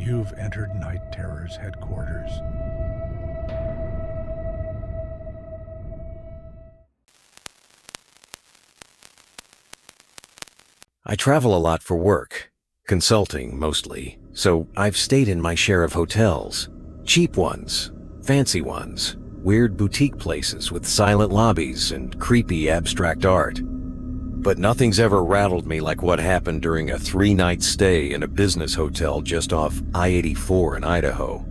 You've entered Night Terror's headquarters. I travel a lot for work, consulting mostly, so I've stayed in my share of hotels. Cheap ones, fancy ones, weird boutique places with silent lobbies and creepy abstract art. But nothing's ever rattled me like what happened during a 3-night stay in a business hotel just off I-84 in Idaho.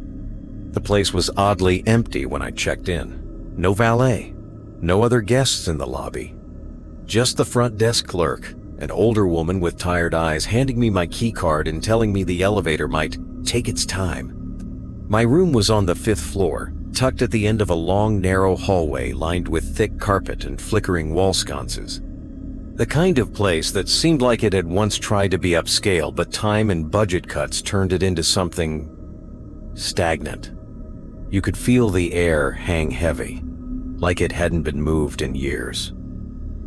The place was oddly empty when I checked in. No valet, no other guests in the lobby. Just the front desk clerk, an older woman with tired eyes, handing me my key card and telling me the elevator might take its time. My room was on the 5th floor, tucked at the end of a long, narrow hallway lined with thick carpet and flickering wall sconces. The kind of place that seemed like it had once tried to be upscale, but time and budget cuts turned it into something stagnant. You could feel the air hang heavy, like it hadn't been moved in years.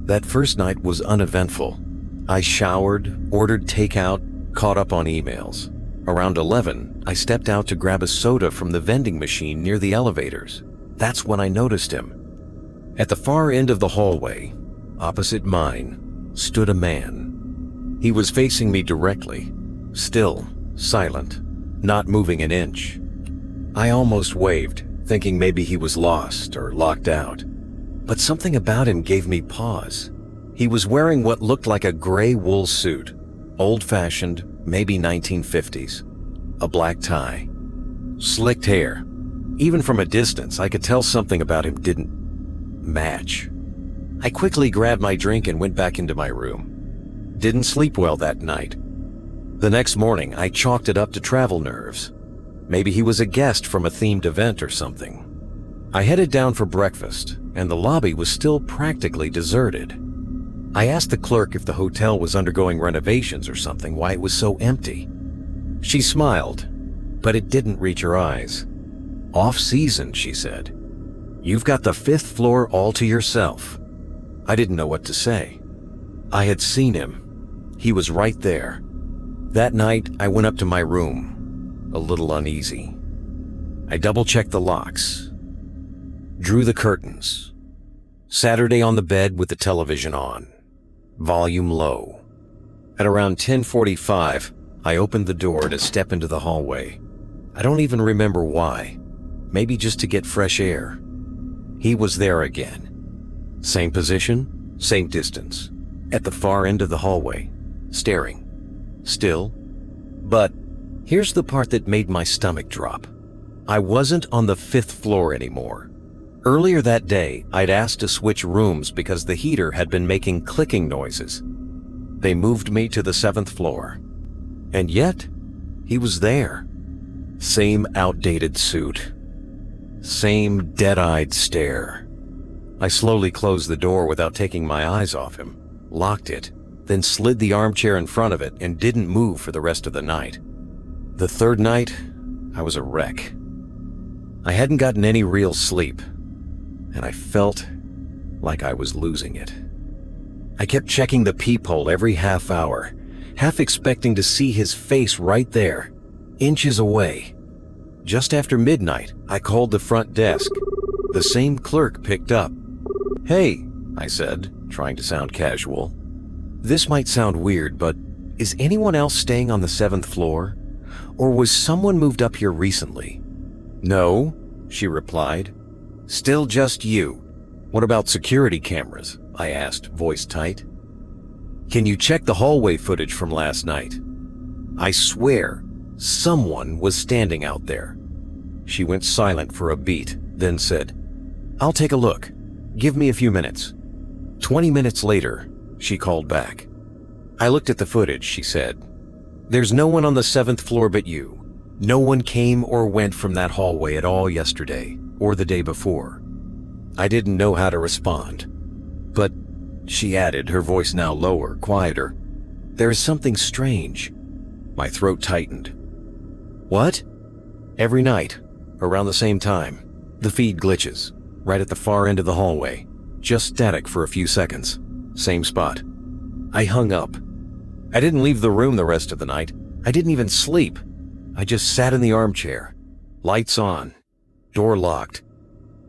That first night was uneventful. I showered, ordered takeout, caught up on emails. Around 11, I stepped out to grab a soda from the vending machine near the elevators. That's when I noticed him. At the far end of the hallway, opposite mine, stood a man. He was facing me directly, still, silent, not moving an inch. I almost waved, thinking maybe he was lost or locked out. But something about him gave me pause. He was wearing what looked like a gray wool suit, old-fashioned, maybe 1950s. A black tie, slicked hair. Even from a distance, I could tell something about him didn't match. I quickly grabbed my drink and went back into my room. Didn't sleep well that night. The next morning, I chalked it up to travel nerves. Maybe he was a guest from a themed event or something. I headed down for breakfast, and the lobby was still practically deserted. I asked the clerk if the hotel was undergoing renovations or something, why it was so empty. She smiled, but it didn't reach her eyes. Off-season, she said. You've got the 5th floor all to yourself. I didn't know what to say. I had seen him. He was right there. That night, I went up to my room, a little uneasy. I double-checked the locks, drew the curtains, Saturday on the bed with the television on, volume low. At around 10:45, I opened the door to step into the hallway. I don't even remember why. Maybe just to get fresh air. He was there again. Same position, same distance, at the far end of the hallway, staring. Still. But here's the part that made my stomach drop. I wasn't on the 5th floor anymore. Earlier that day, I'd asked to switch rooms because the heater had been making clicking noises. They moved me to the 7th floor. And yet, he was there. Same outdated suit. Same dead-eyed stare. I slowly closed the door without taking my eyes off him, locked it, then slid the armchair in front of it and didn't move for the rest of the night. The 3rd night, I was a wreck. I hadn't gotten any real sleep, and I felt like I was losing it. I kept checking the peephole every half hour, half expecting to see his face right there, inches away. Just after midnight, I called the front desk. The same clerk picked up. "Hey," I said, trying to sound casual. "This might sound weird, but is anyone else staying on the 7th floor? Or was someone moved up here recently?" "No," she replied. "Still just you." "What about security cameras?" I asked, voice tight. "Can you check the hallway footage from last night? I swear, someone was standing out there." She went silent for a beat, then said, "I'll take a look. Give me a few minutes." 20 minutes later, she called back. "I looked at the footage," she said. "There's no one on the 7th floor but you. No one came or went from that hallway at all yesterday, or the day before." I didn't know how to respond. "But," she added, her voice now lower, quieter, "there is something strange." My throat tightened. "What?" "Every night, around the same time, the feed glitches, right at the far end of the hallway. Just static for a few seconds. Same spot." I hung up. I didn't leave the room the rest of the night. I didn't even sleep. I just sat in the armchair, lights on, door locked,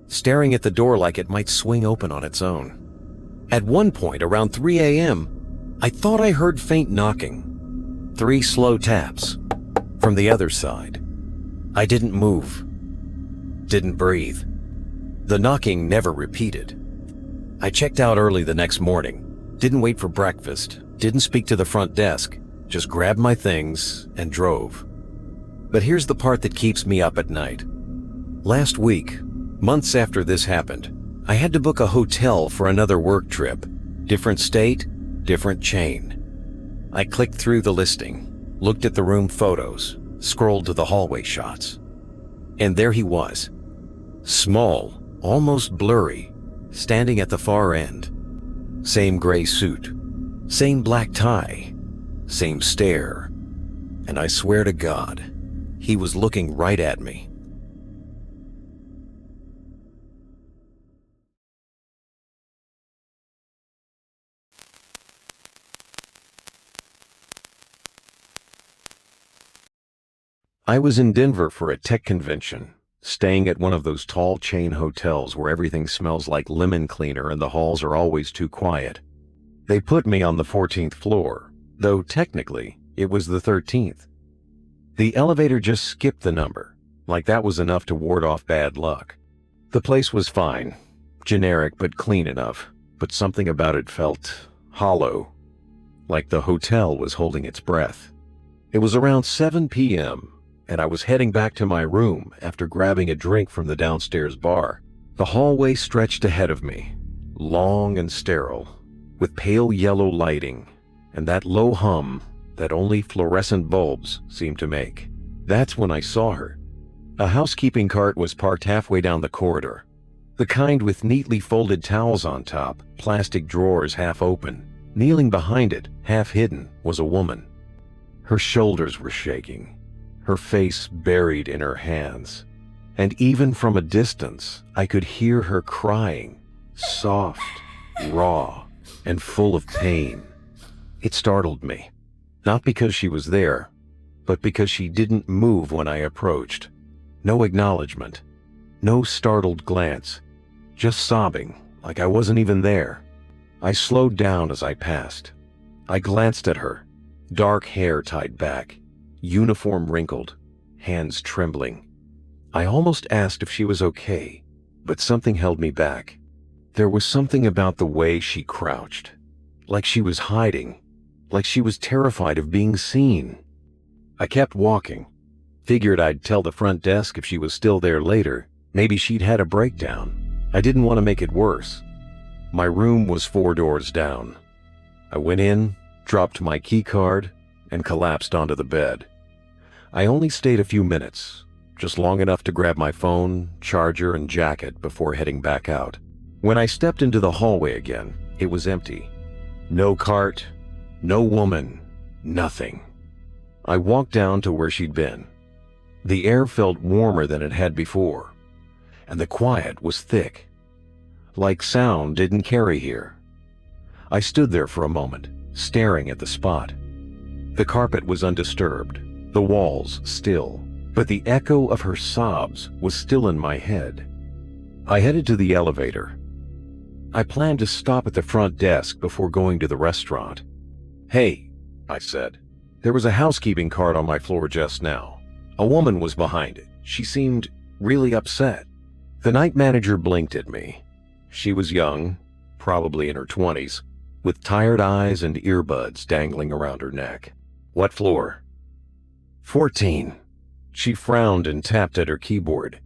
staring at the door like it might swing open on its own. At one point, around 3 a.m., I thought I heard faint knocking. 3 slow taps from the other side. I didn't move, didn't breathe. The knocking never repeated. I checked out early the next morning, didn't wait for breakfast, didn't speak to the front desk, just grabbed my things and drove. But here's the part that keeps me up at night. Last week, months after this happened, I had to book a hotel for another work trip. Different state, different chain. I clicked through the listing, looked at the room photos, scrolled to the hallway shots. And there he was. Small, almost blurry, standing at the far end. Same gray suit, same black tie, same stare. And I swear to God, he was looking right at me. I was in Denver for a tech convention, staying at one of those tall chain hotels where everything smells like lemon cleaner and the halls are always too quiet. They put me on the 14th floor, though technically it was the 13th. The elevator just skipped the number, like that was enough to ward off bad luck. The place was fine, generic but clean enough, but something about it felt hollow, like the hotel was holding its breath. It was around 7 p.m., and I was heading back to my room after grabbing a drink from the downstairs bar. The hallway stretched ahead of me, long and sterile, with pale yellow lighting and that low hum that only fluorescent bulbs seemed to make. That's when I saw her. A housekeeping cart was parked halfway down the corridor, the kind with neatly folded towels on top, plastic drawers half open. Kneeling behind it, half hidden, was a woman. Her shoulders were shaking, her face buried in her hands, and even from a distance, I could hear her crying, soft, raw, and full of pain. It startled me, not because she was there, but because she didn't move when I approached. No acknowledgement, no startled glance, just sobbing like I wasn't even there. I slowed down as I passed. I glanced at her, dark hair tied back, uniform wrinkled, hands trembling. I almost asked if she was okay, but something held me back. There was something about the way she crouched, like she was hiding, like she was terrified of being seen. I kept walking, figured I'd tell the front desk if she was still there later. Maybe she'd had a breakdown. I didn't want to make it worse. My room was 4 doors down. I went in, dropped my key card, and collapsed onto the bed. I only stayed a few minutes, just long enough to grab my phone, charger, and jacket before heading back out. When I stepped into the hallway again, it was empty. No cart, no woman, nothing. I walked down to where she'd been. The air felt warmer than it had before, and the quiet was thick, like sound didn't carry here. I stood there for a moment, staring at the spot. The carpet was undisturbed, the walls still, but the echo of her sobs was still in my head. I headed to the elevator. I planned to stop at the front desk before going to the restaurant. "Hey," I said. There was a housekeeping cart on my floor just now. A woman was behind it. She seemed really upset. The night manager blinked at me. She was young, probably in her 20s, with tired eyes and earbuds dangling around her neck. "What floor?" 14. She frowned and tapped at her keyboard.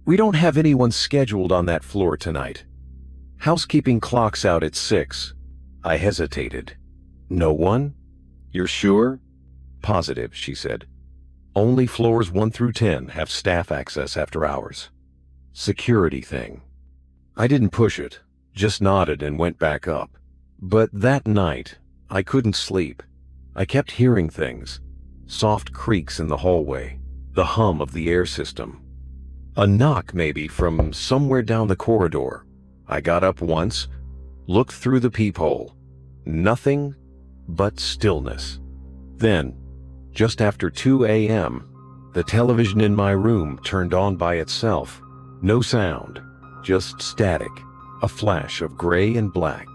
"We don't have anyone scheduled on that floor tonight. Housekeeping clocks out at 6. I hesitated. "No one? You're sure?" "Positive," she said. "Only floors 1 through 10 have staff access after hours. Security thing." I didn't push it, just nodded and went back up. But that night, I couldn't sleep. I kept hearing things. Soft creaks in the hallway, the hum of the air system. A knock maybe from somewhere down the corridor. I got up once, looked through the peephole. Nothing but stillness. Then, just after 2 a.m., The television in my room turned on by itself. No sound, just static, a flash of gray and black.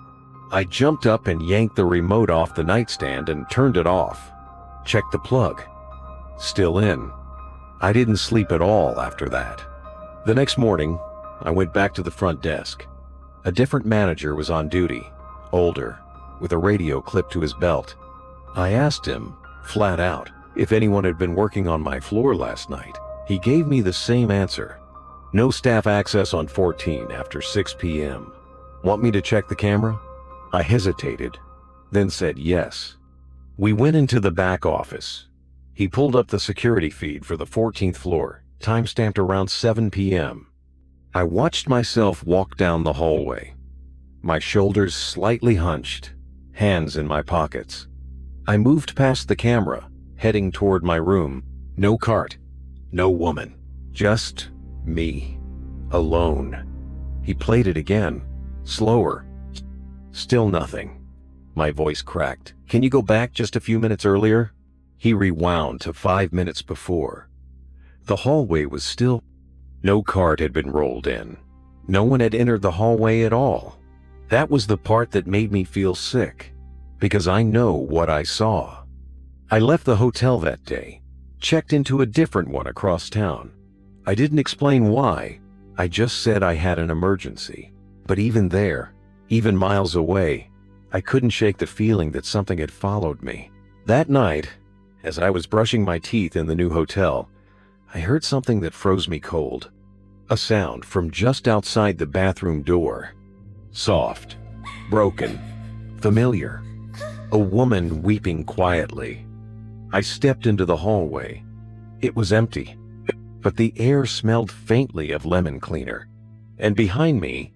I jumped up and yanked the remote off the nightstand and turned it off. Checked the plug. Still in. I didn't sleep at all after that. The next morning, I went back to the front desk. A different manager was on duty, older, with a radio clipped to his belt. I asked him, flat out, if anyone had been working on my floor last night. He gave me the same answer. No staff access on 14 after 6 p.m. Want me to check the camera? I hesitated, then said yes. We went into the back office. He pulled up the security feed for the 14th floor, time-stamped around 7 p.m. I watched myself walk down the hallway, my shoulders slightly hunched, hands in my pockets. I moved past the camera, heading toward my room. No cart, no woman, just me, alone. He played it again, slower. Still nothing. My voice cracked. Can you go back just a few minutes earlier? He rewound to 5 minutes before. The hallway was still. No cart had been rolled in. No one had entered the hallway at all. That was the part that made me feel sick, because I know what I saw. I left the hotel that day, checked into a different one across town. I didn't explain why. I just said I had an emergency. But even there, even miles away, I couldn't shake the feeling that something had followed me. That night, as I was brushing my teeth in the new hotel, I heard something that froze me cold. A sound from just outside the bathroom door. Soft, broken, familiar. A woman weeping quietly. I stepped into the hallway. It was empty, but the air smelled faintly of lemon cleaner. And behind me,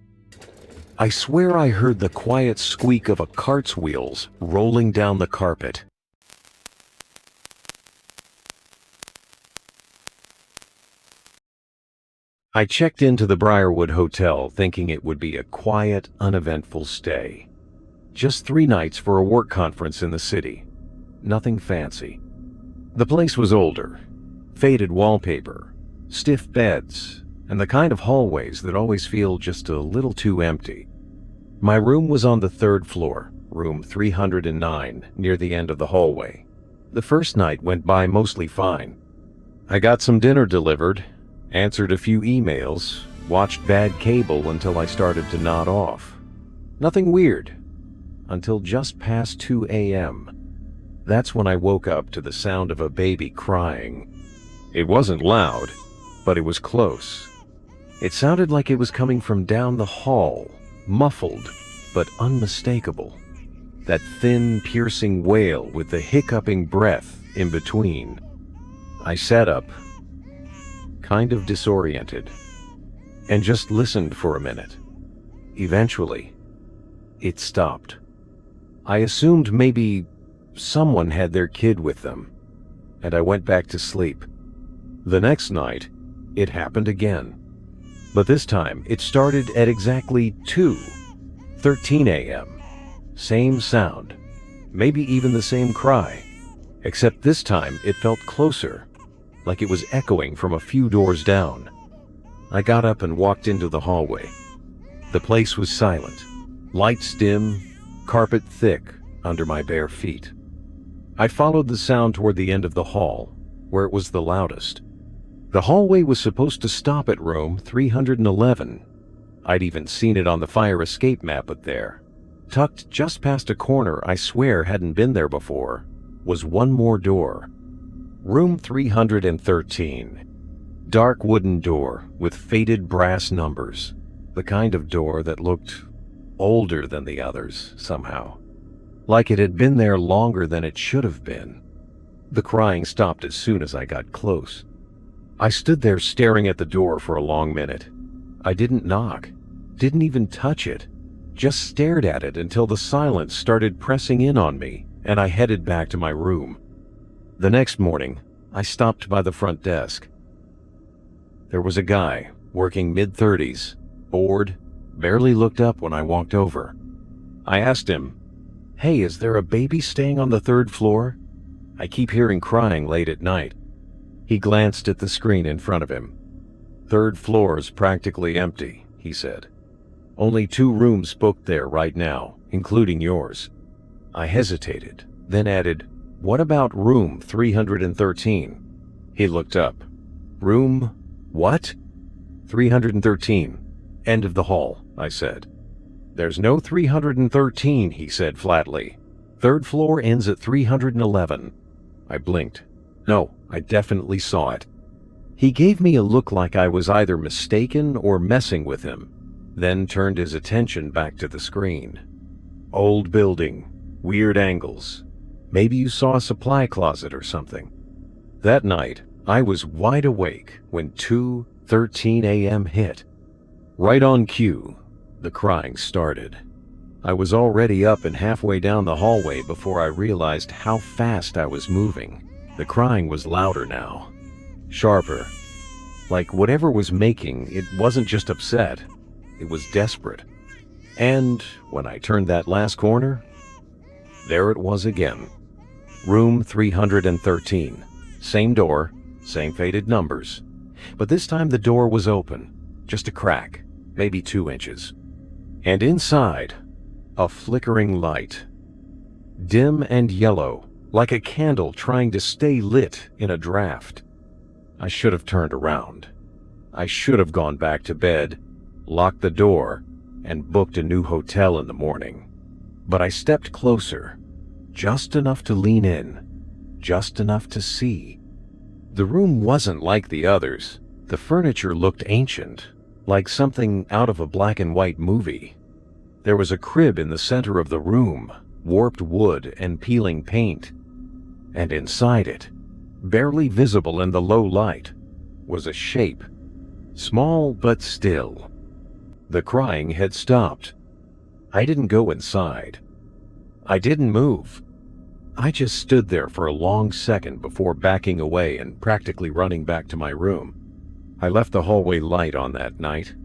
I swear I heard the quiet squeak of a cart's wheels rolling down the carpet. I checked into the Briarwood Hotel thinking it would be a quiet, uneventful stay. Just 3 nights for a work conference in the city. Nothing fancy. The place was older, faded wallpaper, stiff beds, and the kind of hallways that always feel just a little too empty. My room was on the 3rd floor, room 309, near the end of the hallway. The first night went by mostly fine. I got some dinner delivered, answered a few emails, watched bad cable until I started to nod off. Nothing weird, until just past 2 a.m. That's when I woke up to the sound of a baby crying. It wasn't loud, but it was close. It sounded like it was coming from down the hall, muffled, but unmistakable. That thin, piercing wail with the hiccuping breath in between. I sat up, kind of disoriented, and just listened for a minute. Eventually, it stopped. I assumed maybe someone had their kid with them, and I went back to sleep. The next night, it happened again. But this time, it started at exactly 2:13 a.m. Same sound, maybe even the same cry, except this time it felt closer, like it was echoing from a few doors down. I got up and walked into the hallway. The place was silent, lights dim, carpet thick under my bare feet. I followed the sound toward the end of the hall, where it was the loudest. The hallway was supposed to stop at room 311. I'd even seen it on the fire escape map up there. Tucked just past a corner I swear hadn't been there before, was one more door. Room 313. Dark wooden door with faded brass numbers. The kind of door that looked older than the others, somehow. Like it had been there longer than it should have been. The crying stopped as soon as I got close. I stood there staring at the door for a long minute. I didn't knock, didn't even touch it, just stared at it until the silence started pressing in on me and I headed back to my room. The next morning, I stopped by the front desk. There was a guy, working mid-30s, bored, barely looked up when I walked over. I asked him, "Hey, is there a baby staying on the 3rd floor? I keep hearing crying late at night." He glanced at the screen in front of him. "Third floor's practically empty," he said. "Only 2 rooms booked there right now, including yours." I hesitated, then added, "What about room 313? He looked up. "Room what?" "313. End of the hall," I said. "There's no 313, he said flatly. "Third floor ends at 311. I blinked. No, I definitely saw it. He gave me a look like I was either mistaken or messing with him, then turned his attention back to the screen. "Old building, weird angles. Maybe you saw a supply closet or something." That night, I was wide awake when 2:13 a.m. hit. Right on cue, the crying started. I was already up and halfway down the hallway before I realized how fast I was moving. The crying was louder now, sharper. Like whatever was making it wasn't just upset, it was desperate. And when I turned that last corner, there it was again. Room 313. Same door, same faded numbers. But this time the door was open, just a crack, maybe 2 inches. And inside, a flickering light. Dim and yellow, like a candle trying to stay lit in a draft. I should have turned around. I should have gone back to bed, locked the door, and booked a new hotel in the morning. But I stepped closer, just enough to lean in, just enough to see. The room wasn't like the others. The furniture looked ancient, like something out of a black and white movie. There was a crib in the center of the room, warped wood and peeling paint. And inside it, barely visible in the low light, was a shape, small but still. The crying had stopped. I didn't go inside. I didn't move. I just stood there for a long second before backing away and practically running back to my room. I left the hallway light on that night.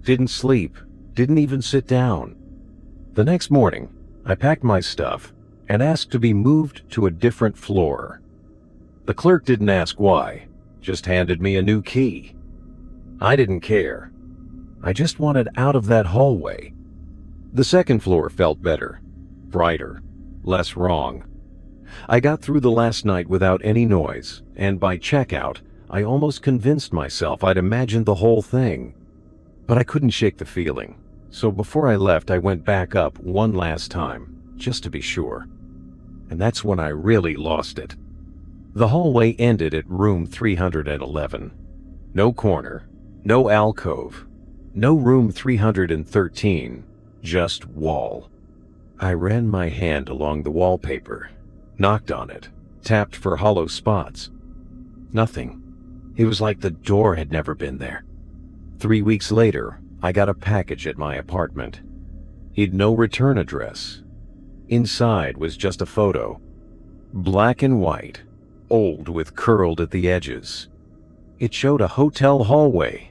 Didn't sleep, didn't even sit down. The next morning, I packed my stuff and asked to be moved to a different floor. The clerk didn't ask why, just handed me a new key. I didn't care. I just wanted out of that hallway. The second floor felt better, brighter, less wrong. I got through the last night without any noise, and by checkout, I almost convinced myself I'd imagined the whole thing. But I couldn't shake the feeling, so before I left I went back up one last time, just to be sure. And that's when I really lost it. The hallway ended at room 311. No corner, no alcove, no room 313, just wall. I ran my hand along the wallpaper, knocked on it, tapped for hollow spots. Nothing. It was like the door had never been there. 3 weeks later, I got a package at my apartment. He'd no return address. Inside was just a photo. Black and white, old with curled at the edges. It showed a hotel hallway,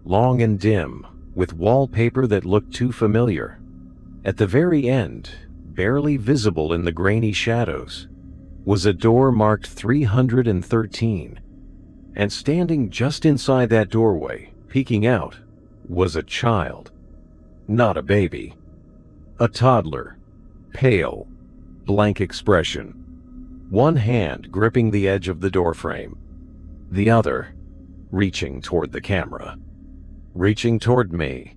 long and dim, with wallpaper that looked too familiar. At the very end, barely visible in the grainy shadows, was a door marked 313. And standing just inside that doorway, peeking out, was a child. Not a baby. A toddler. Pale, blank expression. One hand gripping the edge of the doorframe. The other reaching toward the camera. Reaching toward me.